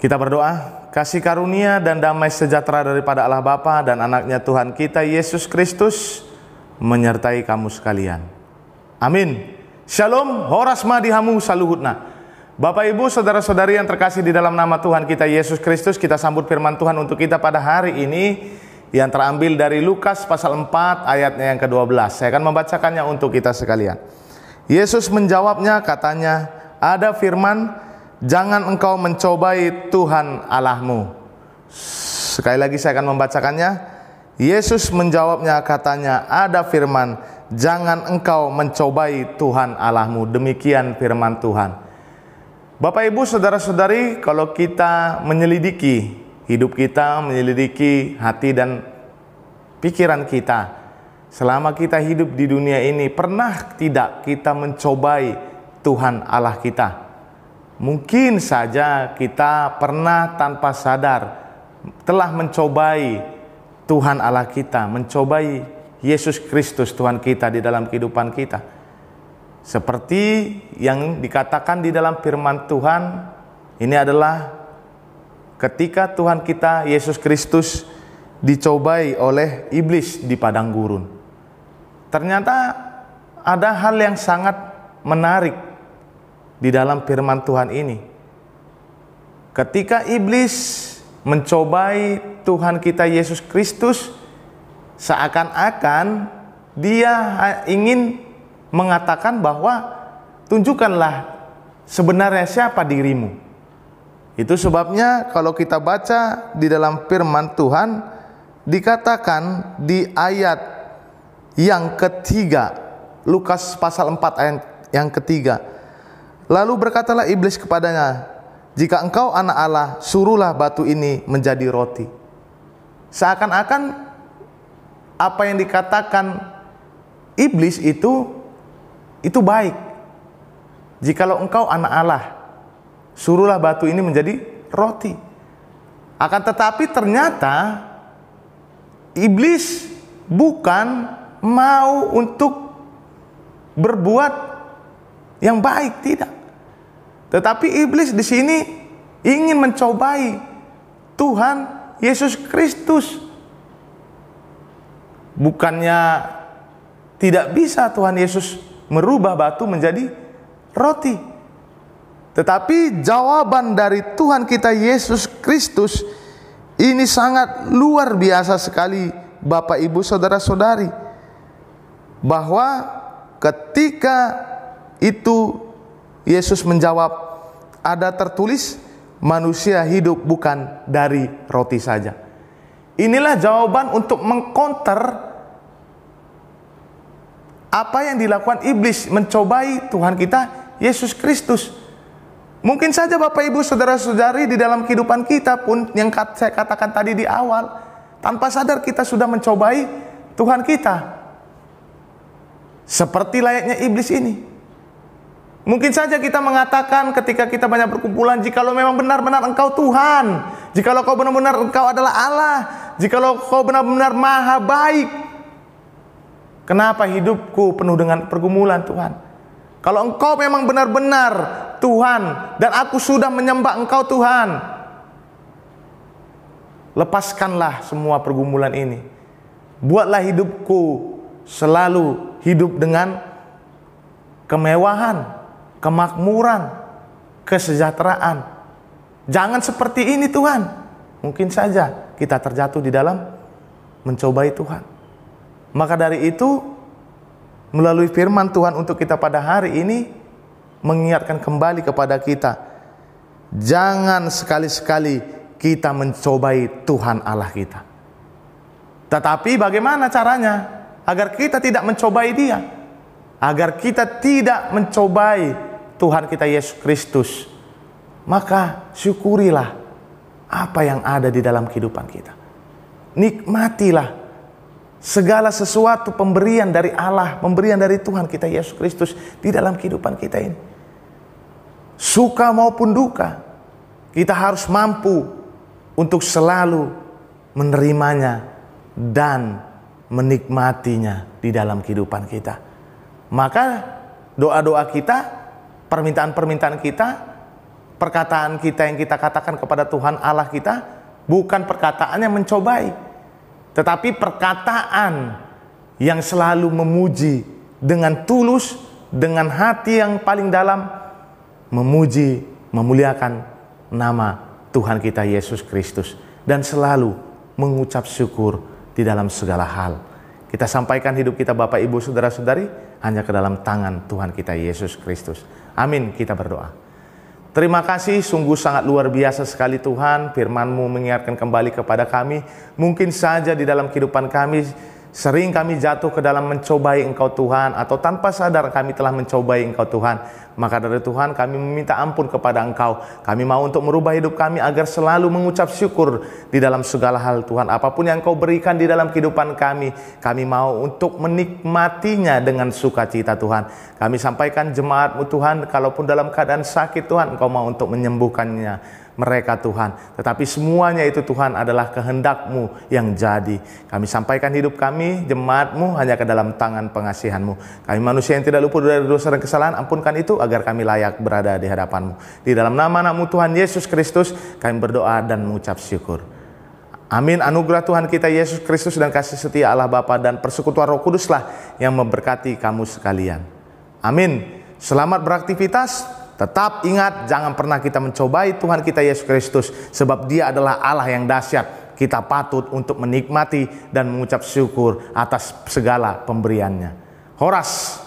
Kita berdoa, kasih karunia dan damai sejahtera daripada Allah Bapa dan anaknya Tuhan kita Yesus Kristus menyertai kamu sekalian. Amin. Shalom, horas madihamu saluhutna. Bapak Ibu, saudara-saudari yang terkasih di dalam nama Tuhan kita Yesus Kristus, kita sambut firman Tuhan untuk kita pada hari ini yang terambil dari Lukas pasal 4 ayatnya yang ke-12. Saya akan membacakannya untuk kita sekalian. Yesus menjawabnya, katanya, ada firman, jangan engkau mencobai Tuhan Allahmu. Sekali lagi saya akan membacakannya. Yesus menjawabnya, katanya, ada firman, jangan engkau mencobai Tuhan Allahmu. Demikian firman Tuhan. Bapak Ibu, saudara-saudari, kalau kita menyelidiki hidup kita, menyelidiki hati dan pikiran kita, selama kita hidup di dunia ini, pernah tidak kita mencobai Tuhan Allah kita? Mungkin saja kita pernah tanpa sadar telah mencobai Tuhan Allah kita, mencobai Yesus Kristus Tuhan kita di dalam kehidupan kita. Seperti yang dikatakan di dalam firman Tuhan, ini adalah ketika Tuhan kita Yesus Kristus dicobai oleh iblis di padang gurun. Ternyata ada hal yang sangat menarik di dalam firman Tuhan ini. Ketika iblis mencobai Tuhan kita Yesus Kristus, seakan-akan dia ingin mengatakan bahwa tunjukkanlah sebenarnya siapa dirimu. Itu sebabnya kalau kita baca di dalam firman Tuhan, dikatakan di ayat yang ketiga, Lukas pasal 4 ayat yang ketiga, lalu berkatalah iblis kepadanya, jika engkau anak Allah, suruhlah batu ini menjadi roti. Seakan-akan apa yang dikatakan iblis itu baik. Jikalau engkau anak Allah, suruhlah batu ini menjadi roti. Akan tetapi ternyata iblis bukan mau untuk berbuat yang baik, tidak. Tetapi iblis di sini ingin mencobai Tuhan Yesus Kristus. Bukannya tidak bisa Tuhan Yesus merubah batu menjadi roti. Tetapi jawaban dari Tuhan kita Yesus Kristus ini sangat luar biasa sekali, Bapak Ibu saudara-saudari. Bahwa ketika itu Yesus menjawab, ada tertulis, manusia hidup bukan dari roti saja. Inilah jawaban untuk mengkonter apa yang dilakukan iblis, mencobai Tuhan kita Yesus Kristus. Mungkin saja Bapak Ibu saudara-saudari di dalam kehidupan kita pun, yang saya katakan tadi di awal, tanpa sadar kita sudah mencobai Tuhan kita, seperti layaknya iblis ini. Mungkin saja kita mengatakan ketika kita banyak berkumpulan, jikalau memang benar-benar engkau Tuhan, jikalau kau benar-benar engkau adalah Allah, jikalau kau benar-benar maha baik, kenapa hidupku penuh dengan pergumulan Tuhan? Kalau engkau memang benar-benar Tuhan dan aku sudah menyembah engkau Tuhan, lepaskanlah semua pergumulan ini. Buatlah hidupku selalu hidup dengan kemewahan, kemakmuran, kesejahteraan. Jangan seperti ini Tuhan. Mungkin saja kita terjatuh di dalam mencobai Tuhan. Maka dari itu, melalui firman Tuhan untuk kita pada hari ini, mengingatkan kembali kepada kita, jangan sekali-sekali kita mencobai Tuhan Allah kita. Tetapi bagaimana caranya agar kita tidak mencobai Dia? Agar kita tidak mencobai Tuhan kita Yesus Kristus, maka syukurilah apa yang ada di dalam kehidupan kita. Nikmatilah segala sesuatu pemberian dari Allah, pemberian dari Tuhan kita Yesus Kristus di dalam kehidupan kita ini. Suka maupun duka, kita harus mampu untuk selalu menerimanya dan menikmatinya di dalam kehidupan kita. Maka doa-doa kita, permintaan-permintaan kita perkataan kita yang kita katakan kepada Tuhan Allah kita bukan perkataan yang mencobai, tetapi perkataan yang selalu memuji dengan tulus, dengan hati yang paling dalam, memuji, memuliakan nama Tuhan kita Yesus Kristus, dan selalu mengucap syukur di dalam segala hal. Kita sampaikan hidup kita Bapak Ibu Saudara-saudari hanya ke dalam tangan Tuhan kita Yesus Kristus. Amin. Kita berdoa. Terima kasih, sungguh sangat luar biasa sekali Tuhan, firman-Mu mengingatkan kembali kepada kami. Mungkin saja di dalam kehidupan kami sering kami jatuh ke dalam mencobai Engkau Tuhan, atau tanpa sadar kami telah mencobai Engkau Tuhan. Maka dari Tuhan kami meminta ampun kepada Engkau. Kami mau untuk merubah hidup kami agar selalu mengucap syukur di dalam segala hal Tuhan. Apapun yang Engkau berikan di dalam kehidupan kami mau untuk menikmatinya dengan sukacita Tuhan. Kami sampaikan jemaat-Mu Tuhan, kalaupun dalam keadaan sakit Tuhan, Engkau mau untuk menyembuhkannya mereka Tuhan. Tetapi semuanya itu Tuhan adalah kehendak-Mu yang jadi. Kami sampaikan hidup kami, jemaat-Mu hanya ke dalam tangan pengasihan-Mu. Kami manusia yang tidak luput dari dosa dan kesalahan, ampunkan itu agar kami layak berada di hadapan-Mu. Di dalam nama anak-Mu Tuhan Yesus Kristus kami berdoa dan mengucap syukur. Amin. Anugerah Tuhan kita Yesus Kristus dan kasih setia Allah Bapa dan persekutuan Roh Kuduslah yang memberkati kamu sekalian. Amin. Selamat beraktivitas. Tetap ingat, jangan pernah kita mencobai Tuhan kita Yesus Kristus, sebab Dia adalah Allah yang dahsyat. Kita patut untuk menikmati dan mengucap syukur atas segala pemberiannya. Horas.